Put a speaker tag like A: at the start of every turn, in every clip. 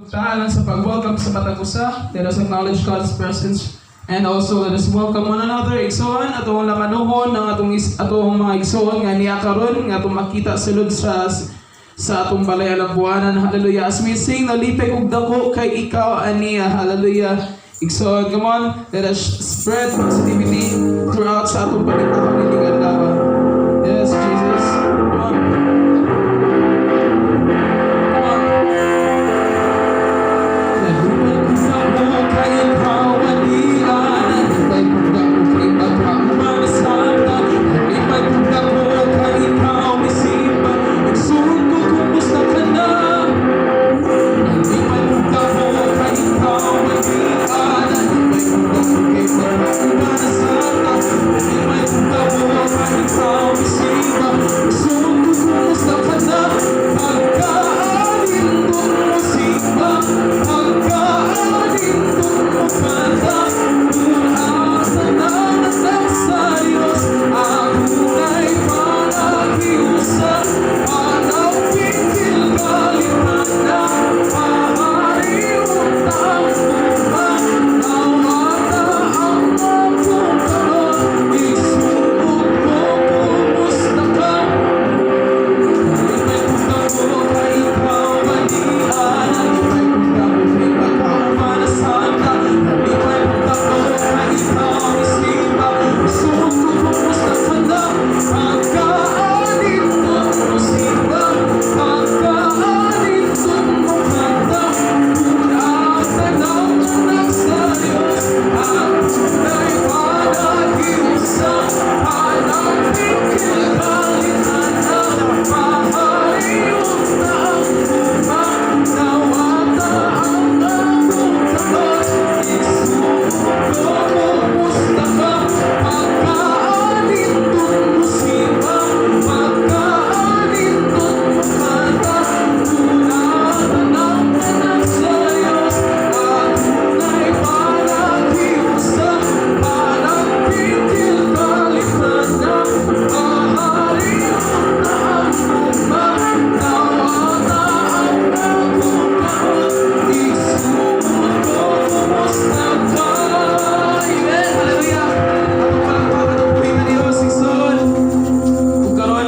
A: Tahanan sa pag-welcome sa Batagusa. Let us acknowledge God's presence and also let us welcome one another. Igsoon, atong lamanuhon ng atong mga igsoon nga niya karon nga atong makita sulod sa atong balay alabuanan. Hallelujah. As we sing, nalipay ug dako kay ikaw aniya. Hallelujah. Igsoon, come on. Let us spread positivity throughout sa atong balita kanilang adlaw. Yes, Jesus. Come on.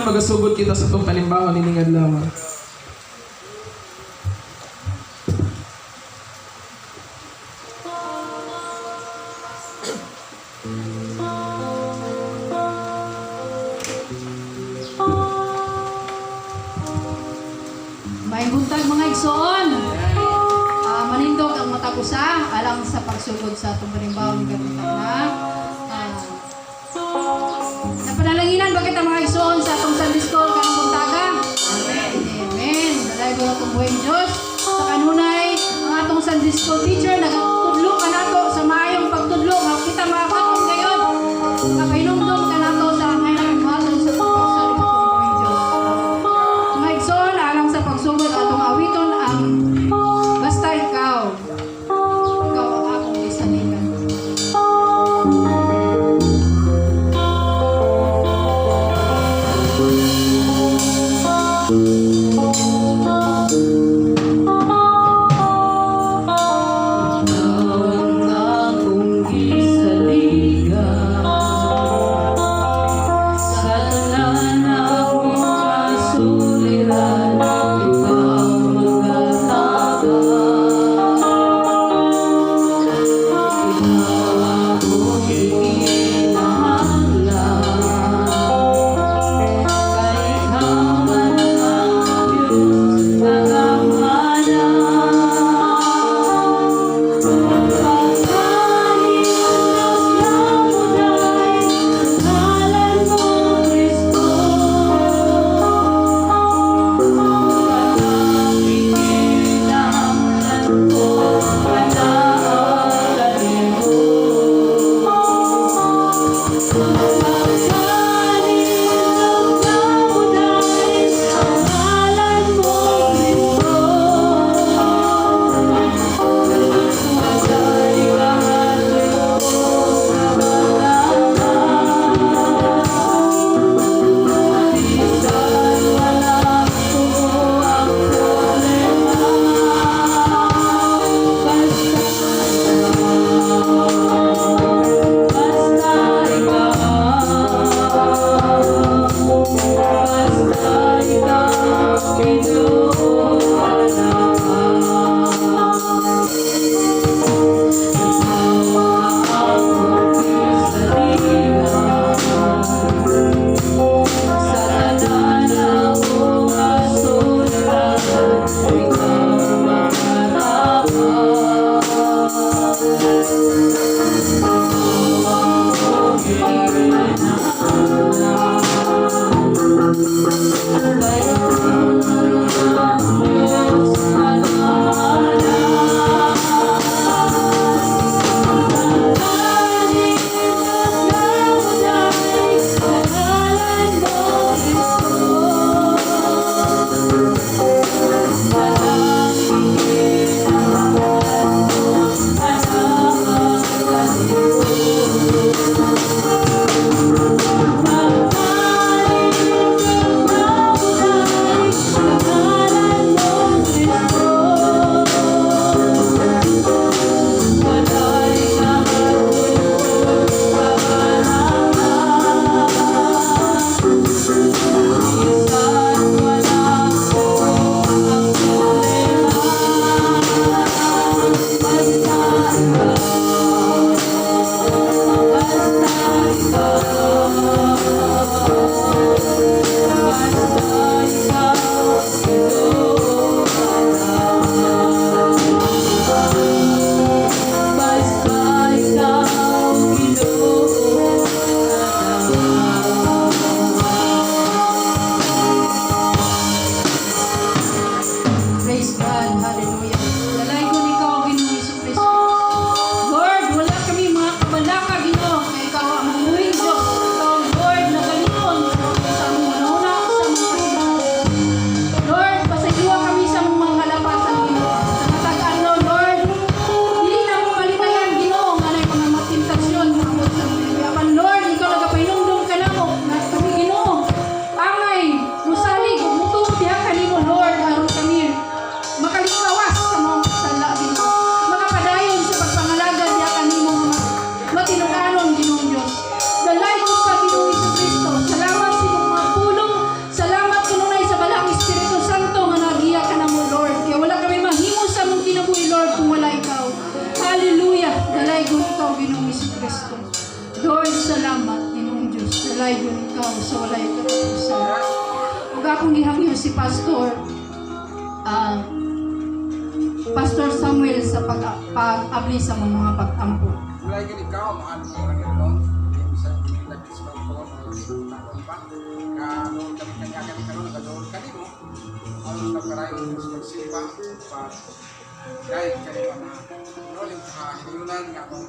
A: Magasugod kita sa itong palimbawa nining adlaw.
B: May buntag mga igsoon. Manindog ang Batagusa alang sa pagsugod sa itong palimbawa ni Gabuntag na. Napanalanginan bakit ang mga igsoon sa atong Sunday School kanang buntaga? Amen. Amen. Dalay ko atong buhay Diyos. Sa kanunay, ang atong Sunday School teacher nagatudlo ka nato sa maayong pagtudlo. Kita makakatong ngayon. Nakainumdum ka nato sa angay nagbuhaton sa pagpasal ng atong buhay Diyos. Mga igsoon, alang sa pagsugod atong awiton ang Basta Ikaw. Ikaw ang akong lisanigan. sa walay katapusan. Ug akong gihangyo si Pastor Samuel sa pag-abli sa mga pag-ampo.
C: Mulai kan ikaw, mahal mo lang yun. Bisa nag-discount ko, nakon pa. Noon kami kanyakan ikaw, nag-doon ka mo. Alam na karayo sa magsimba. Dahil kayo mga noon, hinayunan nga akong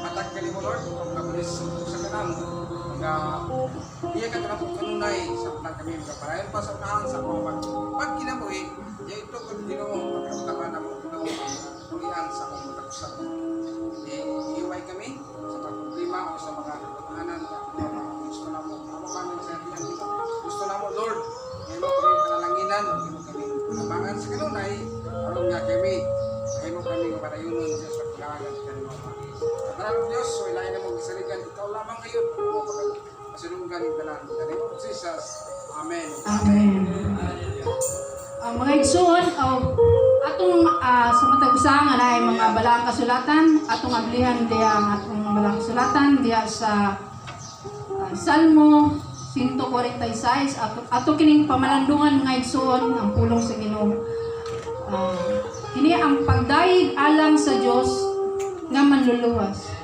C: matag ka mo, Lord. Kung nabulis sa kanam. Iya ka tanong kanunay sa matag kami. Parayon pa sa unahan sa mga pag kinabuhi, ya ito kung ginoo, pagkakataman na mo ginoo, pulian sa akong matagusan. Iiway kami sa pagproblema o sa mga pagkakahanan na gusto na mo. Ako kami sa atin dito. Gusto na mo, Lord. Ngayon mo kami panalanginan. Ngayon mo kami panabangan sa kanunay. Aron nga kami. Ngayon mo kami kaparayunan sa pagkakahanan sa kanunay. Maraming Diyos, so ilahin na mong isaligan. Ikaw lamang ngayon. Masinunggan yung tanan. In the name of Jesus. Amen.
B: Amen. Ang mga igsoon, atong sa matag usa nga naay mga balaang kasulatan, atong ablihan diya ang atong balaang kasulatan diya sa Salmo 146 ato kining pamalandungan mga igsoon ang pulong sa Ginoo. Kini ang pagdayeg alang sa Dios nga manluluwas.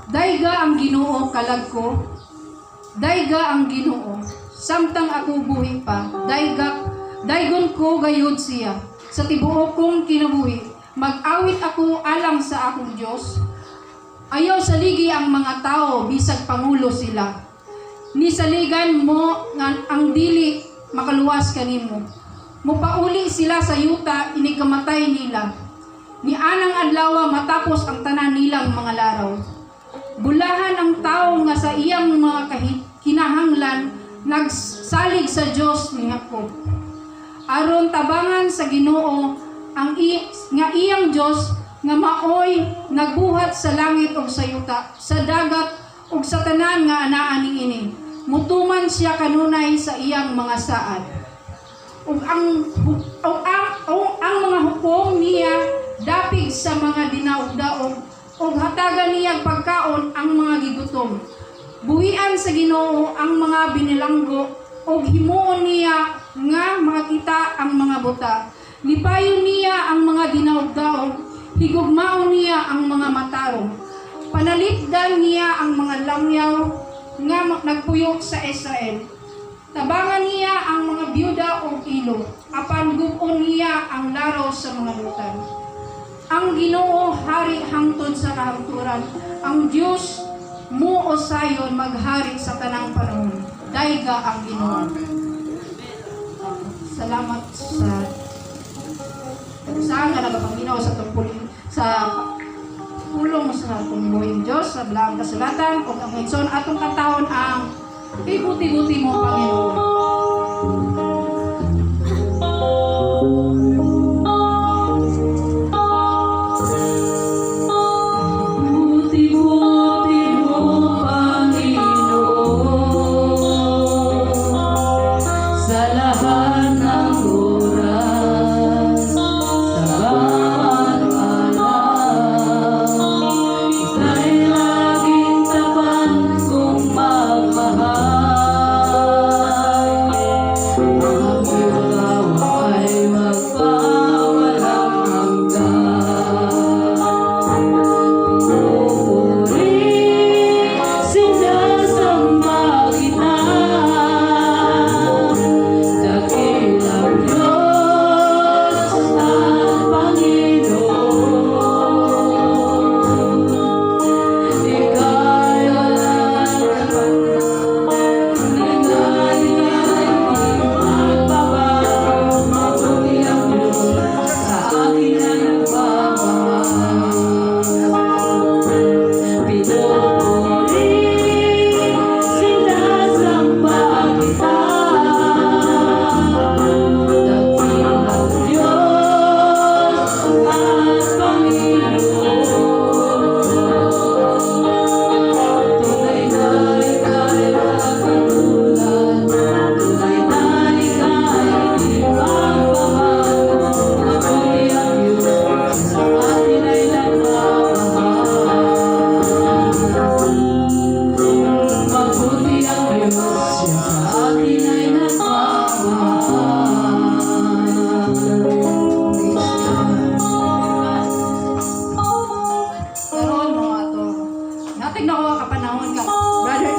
B: Dayga ang Ginoo kalag ko. Dayga ang Ginoo samtang ako buhi pa. Daygon ko gayud siya. Sa tibuok kong kinabuhi, mag-awit ako alang sa akong Diyos. Ayaw saligi ang mga tao, bisag pangulo sila. Ni saligan mo nga ang dili makaluwas kanimo. Mupauli sila sa yuta, inikamatay nila. Ni anang adlaw matapos ang tanan nilang mga laraw. Bulahan ang tao nga sa iyang mga kinahanglan, nagsalig sa Diyos ni Jacob. Aron tabangan sa Ginoo ang nga iyang Dios nga maoy nagbuhat sa langit ug sa yuta, sa dagat ug sa tanan nga anaa niini. Mutuman siya kanunay sa iyang mga saad. Ug ang mga hukom niya dapig sa mga dinaog-daog ug hatagan niya pagkaon ang mga gigutom. Buhian sa Ginoo ang mga binilanggo ug himuon niya nga makita ang mga buta. Lipayon niya ang mga dinaog-daog, higugmaon niya ang mga matarong. Panalitdan niya ang mga langyaw nga nagpuyok sa Israel. Tabangan niya ang mga byuda o ilo, apan gubon niya ang laraw sa mga lutan. Ang Ginoo hari hangtod sa kahangturan, ang Dios mo o sayon maghari sa tanang panahon. Dayga ang Ginoo. Salamat sa nga nagapanginaw sa tungkol sa pulong sa tunggoing Diyos sa balaang kasulatan o ang igsoon atong katahon ang ibuti-buti mo Panginoon.
D: Ika'y laging tapat kong magmahal.
B: Atay na ko kapanahon ka. Brother